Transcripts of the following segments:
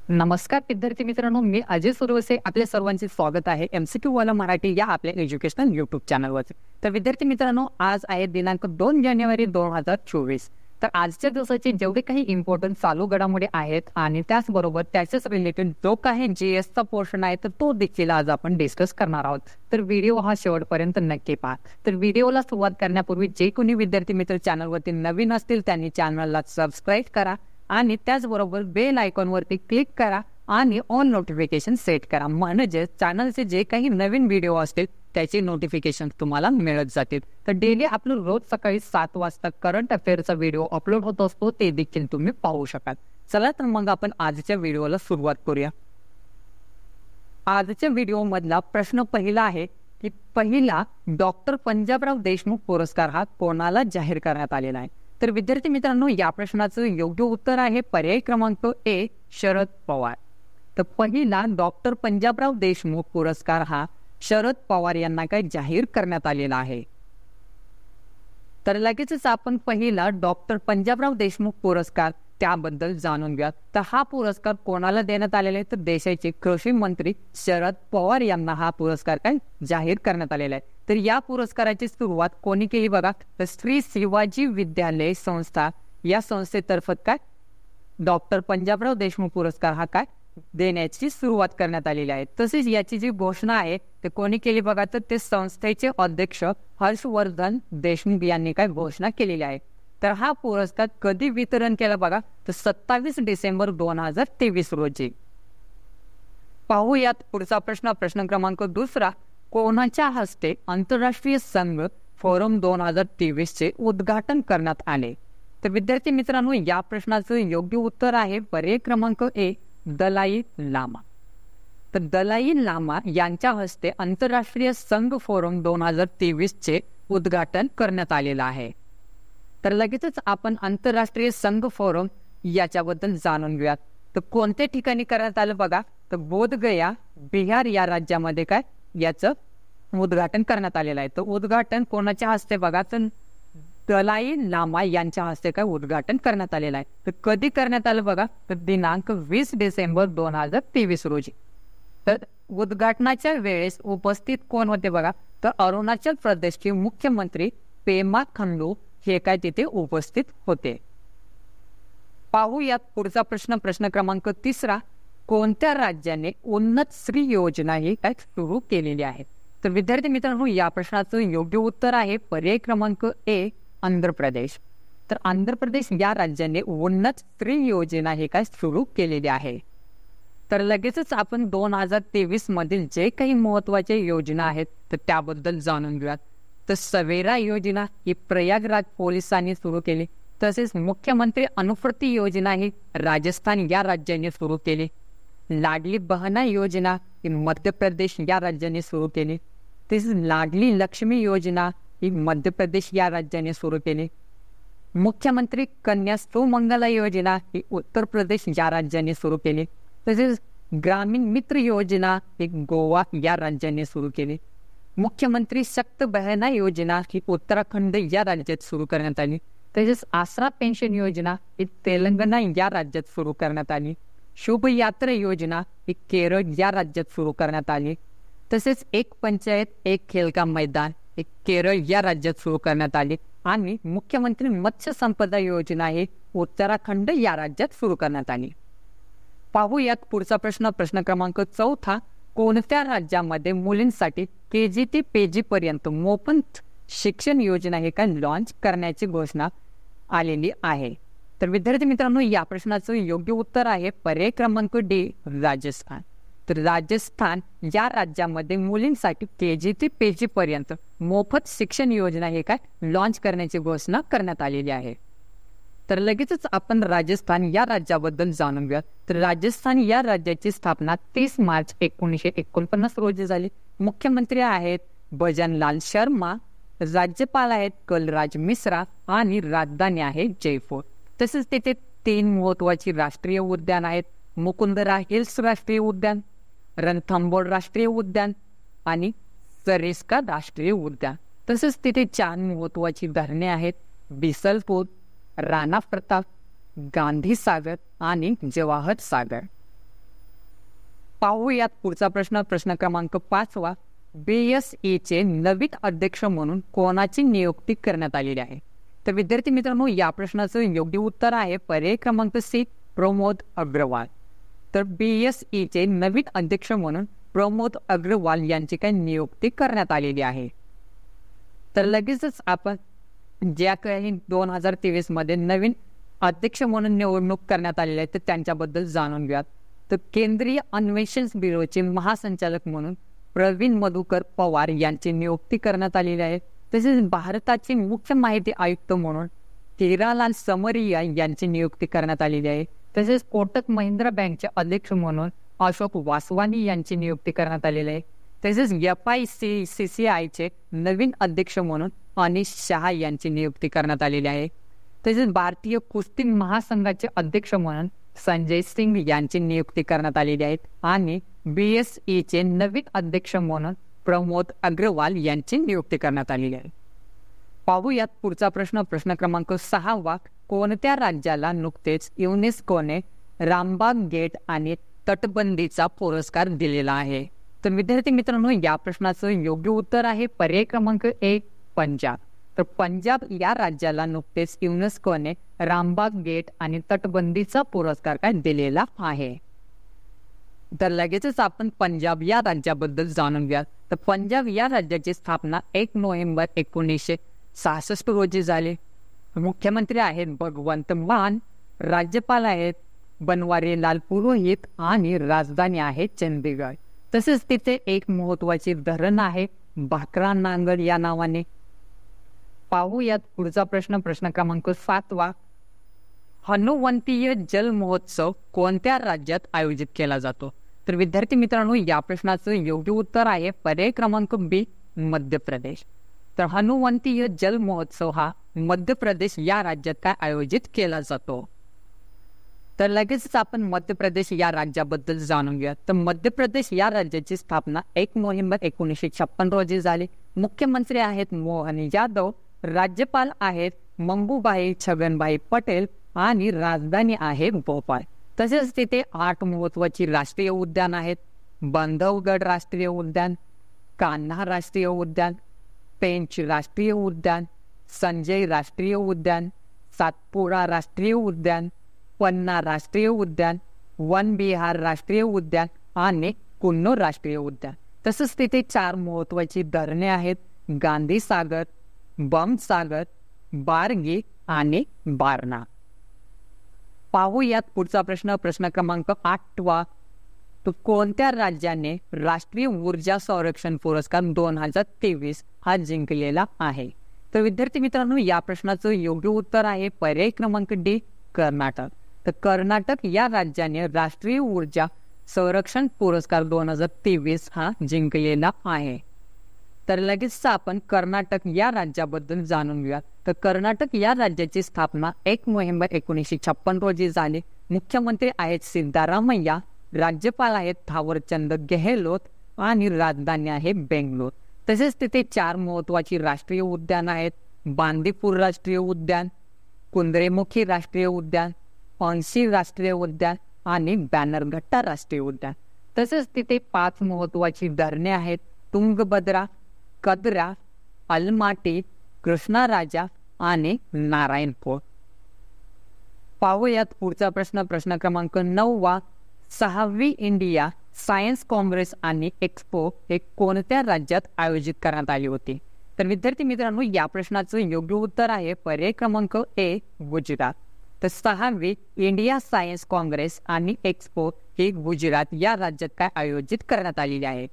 नमस्कार विद्यार्थी मित्रांनो, मी अजय सुरवसे आपल्या सर्वांचे स्वागत आहे MCQ वाला मराठी या आपल्या एज्युकेशनल यूट्यूब चॅनलवर. तर विद्यार्थी मित्रांनो, आज आहे दिनांक 2 जानेवारी 2024. तर आजच्या दिवसाचे जेवढे काही इम्पॉर्टंट चालू घडामोडी आहेत आणि त्याचबरोबर त्याच्याच रिलेटेड जो काही GSचा पोर्शन आहे तर तो देखील आज आपण डिस्कस करणार आहोत. तर व्हिडिओ हा शेवटपर्यंत नक्की पहा. तर व्हिडिओला सुरुवात करण्यापूर्वी जे कोणी विद्यार्थी मित्र चॅनलवरती नवीन असतील त्यांनी चॅनलला सबस्क्राईब करा आणि त्याचबरोबर बेल आयकॉनवरती क्लिक करा आणि ऑल नोटिफिकेशन सेट करा, म्हणजे चॅनलचे जे काही नवीन व्हिडिओ असतील त्याची नोटिफिकेशन तुम्हाला मिळत जातील. तर डेली आपलं रोज सकाळी 7 वाजता करंट अफेअरचा व्हिडिओ अपलोड होत असतो, ते देखील तुम्ही पाहू शकाल. चला तर मग आपण आजच्या व्हिडिओला सुरुवात करूया. आजच्या व्हिडिओ मधला प्रश्न पहिला आहे की पहिला डॉक्टर पंजाबराव देशमुख पुरस्कार हा कोणाला जाहीर करण्यात आलेला आहे. तर विद्यार्थी मित्रांनो, या प्रश्नाचं योग्य उत्तर आहे पर्याय क्रमांक ए, शरद पवार. तर पहिला डॉक्टर पंजाबराव देशमुख पुरस्कार हा शरद पवार यांना काय जाहीर करण्यात आलेला आहे. तर लगेचच आपण पहिला डॉक्टर पंजाबराव देशमुख पुरस्कार त्याबद्दल जाणून घ्या. तर हा पुरस्कार कोणाला देण्यात आलेला आहे, तर देशाचे कृषी मंत्री शरद पवार यांना हा पुरस्कार काय जाहीर करण्यात आलेला आहे. तर या पुरस्काराची सुरुवात कोणी केली बघा, तर श्री शिवाजी विद्यालय संस्था या संस्थेतर्फे काय डॉक्टर पंजाबराव देशमुख पुरस्कार हा काय देण्याची सुरुवात करण्यात आलेली आहे. तसेच याची जी घोषणा आहे ते कोणी केली बघा, तर ते संस्थेचे अध्यक्ष हर्षवर्धन देशमुख यांनी काय घोषणा केलेली आहे. तर हा पुरस्कार कधी वितरण केला बघा, तर 27 डिसेंबर 2023 रोजी. पाहूयात पुढचा प्रश्न क्रमांक दुसरा. कोणाच्या हस्ते आंतरराष्ट्रीय संघ फोरम 2023 चे उद्घाटन करण्यात आले. तर विद्यार्थी मित्रांनो, या प्रश्नाचं योग्य उत्तर आहे पर्याय क्रमांक ए, दलाई लामा. तर दलाई लामा यांच्या हस्ते आंतरराष्ट्रीय संघ फोरम 2023 चे उद्घाटन करण्यात आलेलं आहे. तर लगेचच आपण आंतरराष्ट्रीय संघ फोरम याच्याबद्दल जाणून घेऊयात. तर कोणत्या ठिकाणी करण्यात आलं बघा, तर बोधगया बिहार या राज्यामध्ये काय याचं उद्घाटन करण्यात आलेलं आहे. तर उद्घाटन कोणाच्या हस्ते बघा, तर दलाई लामा यांच्या हस्ते काय उद्घाटन करण्यात आलेलं आहे. तर कधी करण्यात आलं बघा, तर दिनांक 20 डिसेंबर 2023 रोजी. तर उद्घाटनाच्या वेळेस उपस्थित कोण होते बघा, तर अरुणाचल प्रदेशचे मुख्यमंत्री पेमा खांडू हे काय तिथे उपस्थित होते. पाहूयात पुढचा प्रश्न क्रमांक तिसरा. कोणत्या राज्याने उन्नत श्री योजना ही काय सुरू केलेली आहे. तर विद्यार्थी मित्रांनो, या प्रश्नाचं योग्य उत्तर आहे पर्याय क्रमांक ए, आंध्र प्रदेश. तर आंध्र प्रदेश या राज्याने उन्नत श्री योजना ही काय सुरू केलेली आहे. तर लगेचच आपण 2023 मधील जे काही महत्वाच्या योजना आहेत तर त्याबद्दल जाणून घेऊयात. तर सवेरा योजना ही प्रयागराज पोलिसांनी सुरू केली. तसेच मुख्यमंत्री अनुपूर्ती योजना ही राजस्थान या राज्याने सुरू केली. लाडली बहना योजना ही मध्य प्रदेश या राज्याने सुरू केली. तसेच लाडली लक्ष्मी योजना ही मध्य प्रदेश या राज्याने सुरू केली. मुख्यमंत्री कन्या सुमंगला योजना ही उत्तर प्रदेश या राज्याने सुरू केली. तसेच ग्रामीण मित्र योजना ही गोवा या राज्याने सुरू केली. मुख्यमंत्री शक्त बहना योजना ही उत्तराखंड या राज्यात सुरू करण्यात आली. तसेच आसरा पेन्शन योजना ही तेलंगणा या राज्यात सुरू करण्यात आली. शुभ यात्रा योजना ही केरळ या राज्यात सुरू करण्यात आली. तसेच एक पंचायत एक खेल का मैदान ही केरळ या राज्यात सुरू करण्यात आली. आणि मुख्यमंत्री मत्स्य संपदा योजना ही उत्तराखंड या राज्यात सुरू करण्यात आली. पाहूयात पुढचा प्रश्न क्रमांक चौथा. कोणत्या राज्यामध्ये मुलींसाठी KG ते PG पर्यंत मोफत शिक्षण योजना हे काय लॉन्च करण्याची घोषणा आलेली आहे. तर विद्यार्थी मित्रांनो, या प्रश्नाचं योग्य उत्तर आहे पर्याय क्रमांक डी, राजस्थान. तर राजस्थान या राज्यामध्ये मुलींसाठी KG ते PG पर्यंत मोफत शिक्षण योजना हे काय लॉन्च करण्याची घोषणा करण्यात आलेली आहे. तर लगेचच आपण राजस्थान या राज्याबद्दल जाणून घेऊया. तर राजस्थान या राज्याची स्थापना 30 मार्च 1949 रोजी झाली. मुख्यमंत्री आहेत भजनलाल शर्मा, राज्यपाल आहेत कलराज मिश्रा आणि राजधानी आहे जयपूर. तसेच तिथे 3 महत्वाची राष्ट्रीय उद्यान आहेत. मुकुंदरा हिल्स राष्ट्रीय उद्यान, रणथंबोर राष्ट्रीय उद्यान आणि सरिस्का राष्ट्रीय उद्यान. तसेच तिथे 4 महत्वाची धरणे आहेत, बिसलपूर, राणा प्रताप, गांधी सागर आणि जवाहर सागर. पाहूयात पुढचा प्रश्न, प्रश्न क्रमांक 5. BSEचे नवीन अध्यक्ष म्हणून कोणाची नियुक्ती करण्यात आलेली आहे? तर विद्यार्थी मित्रांनो, या प्रश्नाचं योग्य उत्तर आहे पर्याय क्रमांक सी, प्रमोद अग्रवाल. तर BSEचे नवीन अध्यक्ष म्हणून प्रमोद अग्रवाल यांची काही नियुक्ती करण्यात आलेली आहे. तर लगेचच आपण ज्या काही 2023 मध्ये नवीन अध्यक्ष म्हणून निवडणूक करण्यात आलेली आहे तर त्यांच्याबद्दल जाणून घ्या. तर केंद्रीय अन्वेषण ब्युरोचे महासंचालक म्हणून प्रवीण मधुकर पवार यांची नियुक्ती करण्यात आलेली आहे. तसेच भारताचे मुख्य माहिती आयुक्त म्हणून हिरालाल समरिया यांची नियुक्ती करण्यात आलेली आहे. तसेच कोटक महिंद्रा बँकचे अध्यक्ष म्हणून अशोक वासवानी यांची नियुक्ती करण्यात आलेली आहे. तसेच FICCIचे नवीन अध्यक्ष म्हणून अनिश शहा यांची नियुक्ती करण्यात आलेली आहे. तसेच भारतीय कुस्ती महासंघाचे अध्यक्ष म्हणून संजय सिंग यांची नियुक्ती करण्यात आलेली आहे. आणि BSEचे नवीन अध्यक्ष म्हणून प्रमोद अग्रवाल यांची नियुक्ती करण्यात आलेली आहे. पाहूयात पुढचा प्रश्न, प्रश्न क्रमांक 6. कोणत्या राज्याला नुकतेच युनेस्कोने रामबाग गेट आणि तटबंदीचा पुरस्कार दिलेला आहे? तर विद्यार्थी मित्रांनो, या प्रश्नाचं योग्य उत्तर आहे पर्याय क्रमांक 1, पंजाब. तर पंजाब या राज्याला नुकतेच युनेस्कोने रामबाग गेट आणि तटबंदीचा पुरस्कार काय दिलेला आहे. तर लगेचच आपण पंजाब या राज्याबद्दल जाणून घ्या. तर पंजाब या राज्याची स्थापना 1 नोव्हेंबर 1966 रोजी झाली. मुख्यमंत्री आहेत भगवंत मान, राज्यपाल आहेत बनवारीलाल पुरोहित आणि राजधानी आहे चंदीगड. तसेच तिथे एक महत्वाची धरण आहे भाकरा नांगल या नावाने. पाहूयात पुढचा प्रश्न, प्रश्न क्रमांक 7. हनुवंतीय जल महोत्सव कोणत्या राज्यात आयोजित केला जातो? तर विद्यार्थी मित्रांनो, या प्रश्नाचं योग्य उत्तर आहे पर्याय क्रमांक बी, मध्य प्रदेश. तर हनुवंतीय जल महोत्सव हा मध्य प्रदेश या राज्यात काय आयोजित केला जातो? तर लगेचच आपण मध्य प्रदेश या राज्याबद्दल जाणून घ्या. तर मध्य प्रदेश या राज्याची स्थापना 1 नोव्हेंबर 1956 रोजी झाली. मुख्यमंत्री आहेत मोहन यादव, राज्यपाल आहेत मंगूबाई छगनभाई पटेल आणि राजधानी आहे भोपाळ. तसेच तिथे 8 महत्वाची राष्ट्रीय उद्यान आहेत. बांधवगड राष्ट्रीय उद्यान, कान्हा राष्ट्रीय उद्यान, पेंच राष्ट्रीय उद्यान, संजय राष्ट्रीय उद्यान, सातपुडा राष्ट्रीय उद्यान, पन्ना राष्ट्रीय उद्यान, वन बिहार राष्ट्रीय उद्यान आणि कुन्नो राष्ट्रीय उद्यान. तसंच तिथे 4 महत्वाची धरणे आहेत, गांधी सागर, बम सागर, बारगी आणि बारणा. पाहूयात पुढचा प्रश्न, प्रश्न क्रमांक 8. तो कोणत्या राज्याने राष्ट्रीय ऊर्जा संरक्षण पुरस्कार 2023 हा जिंकलेला आहे? तर विद्यार्थी मित्रांनो, या प्रश्नाचं योग्य उत्तर आहे पर्याय क्रमांक डी, कर्नाटक. तर कर्नाटक या राज्याने राष्ट्रीय ऊर्जा संरक्षण पुरस्कार 2023 हा जिंकलेला आहे. तर लगेच आपण कर्नाटक या राज्याबद्दल जाणून घेऊया. तर कर्नाटक या राज्याची स्थापना 1 नोव्हेंबर 1956 रोजी झाली. मुख्यमंत्री आहेत सिद्धारामय्या, राज्यपाल आहेत थावरचंद गेहलोत आणि राजधानी आहे बेंगलोर. तसेच तिथे 4 महत्वाची राष्ट्रीय उद्यान आहेत, बांदीपूर राष्ट्रीय उद्यान, कुंद्रेमुखी राष्ट्रीय उद्यान, औंसी राष्ट्रीय उद्यान आणि बॅनरघट्टा राष्ट्रीय उद्यान. तसेच तिथे 5 महत्वाची धरणे आहेत, तुंगभद्रा, कद्रा, अलमाटी, कृष्णाराजा आणि नारायणपूर. पाहूयात पुढचा प्रश्न, प्रश्न क्रमांक 9. 6वी इंडिया सायन्स काँग्रेस आणि एक्सपो हे कोणत्या राज्यात आयोजित करण्यात आली होती? तर विद्यार्थी मित्रांनो, या प्रश्नाचं योग्य उत्तर आहे पर्याय क्रमांक ए, गुजरात. तर 6वी इंडिया सायन्स काँग्रेस आणि एक्सपो हे गुजरात या राज्यात काय आयोजित करण्यात आलेली आहे?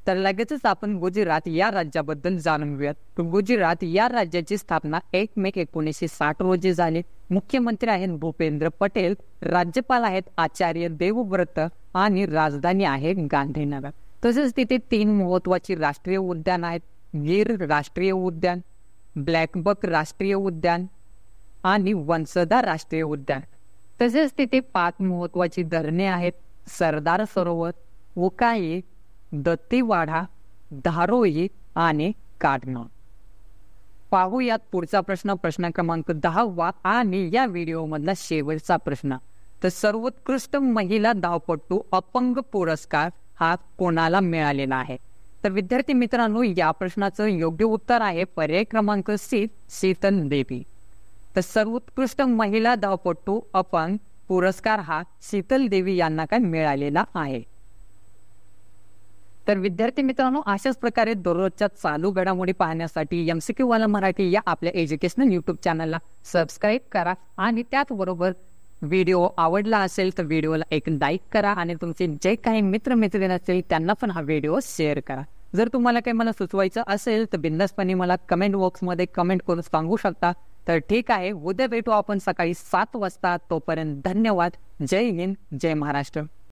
तर लगेचच आपण गुजरात या राज्याबद्दल जाणून घेऊयात. तर गुजरात या राज्याची स्थापना 1 मे 1960 रोजी झाली. मुख्यमंत्री आहेत भूपेंद्र पटेल, राज्यपाल आहेत आचार्य देवव्रत आणि राजधानी आहे गांधीनगर. तसेच तिथे 3 महत्वाची राष्ट्रीय उद्यान आहेत, गिर राष्ट्रीय उद्यान, ब्लॅकबक राष्ट्रीय उद्यान आणि वंसदा राष्ट्रीय उद्यान. तसेच तिथे 5 महत्वाची धरणे आहेत, सरदार सरोवर, उकाई, दत्तीवाडा, धारोई आणि काढणं. पाहूयात पुढचा प्रश्न, प्रश्न क्रमांक 10 आणि या व्हिडिओ मधला शेवटचा प्रश्न. तर सर्वोत्कृष्ट महिला धावपटू अपंग पुरस्कार हा कोणाला मिळालेला आहे? तर विद्यार्थी मित्रांनो, या प्रश्नाचं योग्य उत्तर आहे पर्याय क्रमांक सी, शीतल देवी. तर सर्वोत्कृष्ट महिला धावपटू अपंग पुरस्कार हा शीतल देवी यांना काय मिळालेला आहे. तर विद्यार्थी मित्रांनो, अशाच प्रकारे दररोजच्या चालू घडामोडी पाहण्यासाठी MCQ वाला मराठी या आपल्या एज्युकेशनल यूट्यूब चॅनलला सबस्क्राईब करा आणि त्याचबरोबर व्हिडिओ आवडला असेल तर व्हिडिओला एक लाईक करा आणि तुमचे जे काही मित्रमैत्रिणी असतील त्यांना पण हा व्हिडिओ शेअर करा. जर तुम्हाला काही मला सुचवायचं असेल तर बिंदासपणे मला कमेंट बॉक्समध्ये कमेंट करून सांगू शकता. तर ठीक आहे, उद्या भेटू आपण सकाळी 7 वाजता. तोपर्यंत धन्यवाद. जय हिंद, जय महाराष्ट्र.